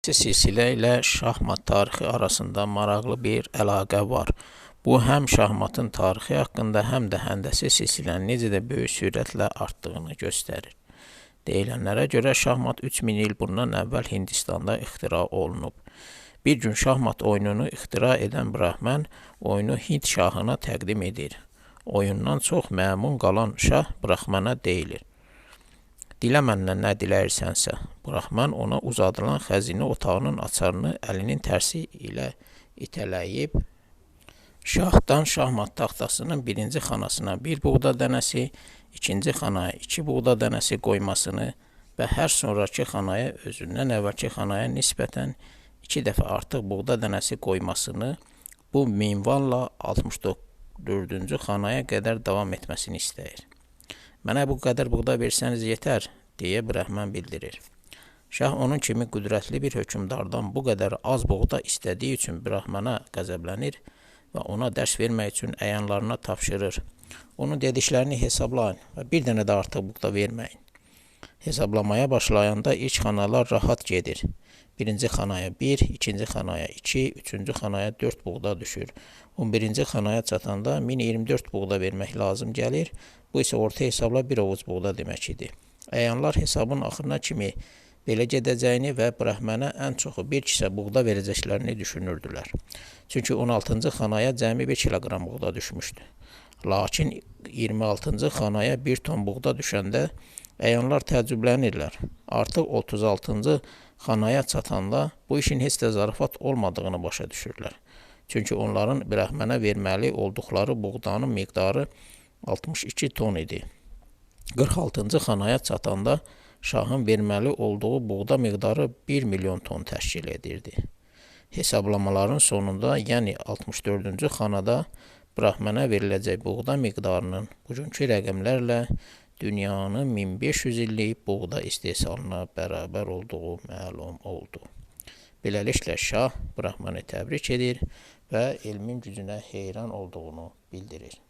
Silsilə ilə şahmat tarixi arasında maraqlı bir əlaqə var. Bu, həm şahmatın tarixi haqqında, həm də həndəsi silsilənin necə də böyük sürətlə artdığını göstərir. Deyilənlərə görə şahmat 3000 il bundan əvvəl Hindistanda ixtira olunub. Bir gün şahmat oyununu ixtira edən Brahman oyunu Hind şahına təqdim edir. Oyundan çox məmnun qalan şah Brahmana deyilir: "Dilə məndən nə diləyirsənsə." Brahman ona uzadılan xəzinə otağının açarını əlinin tərsi ilə itələyib, şahdan şahmat taxtasının birinci xanasına bir buğda dənəsi, ikinci xanaya 2 buğda dənəsi qoymasını və hər sonraki xanaya özündən əvvəlki xanaya nisbətən 2 dəfə artıq buğda dənəsi qoymasını, bu minvalla 64-cü xanaya qədər davam etməsini istəyir. "Mənə bu qədər buğda versəniz yetər", deyə Brahman bildirir. Şah onun kimi qüdrətli bir hökmdardan bu qədər az buğda istədiyi üçün Brahmana qəzəblənir və ona dərs vermək üçün əyanlarına tapşırır: "Onun dediklərini hesablayın və bir dənə də artıq buğda verməyin." Hesablamaya başlayanda ilk xanalar rahat gedir. Birinci xanaya 1, ikinci xanaya 2, üçüncü xanaya 4 buğda düşür. 11-ci xanaya çatanda 1024 buğda vermək lazım gəlir. Bu isə orta hesabla bir ovuc buğda demək idi. Əyanlar hesabın axırına kimi belə gedəcəyini və Brahmana ən çoxu bir kisə buğda verəcəklərini düşünürdülər. Çünki 16-cı xanaya cəmi 1 kiloqram buğda düşmüşdü. Lakin 26-cı xanaya 1 ton buğda düşəndə əyanlar təəccüblənirlər. Artıq 36-cı xanaya çatanda bu işin heç də zarafat olmadığını başa düşürlər. Çünki onların Brahmana verməli olduqları buğdanın miqdarı 62 ton idi. 46-cı xanaya çatanda şahın verməli olduğu buğda miqdarı 1 milyon ton təşkil edirdi. Hesablamaların sonunda, yəni 64-cü xanada Brahmana veriləcək buğda miqdarının bugünkü rəqəmlərlə dünyanın 1500 illik buğda istehsalına bərabər olduğu məlum oldu. Beləliklə şah Brahmanı təbrik edir və elmin gücünə heyran olduğunu bildirir.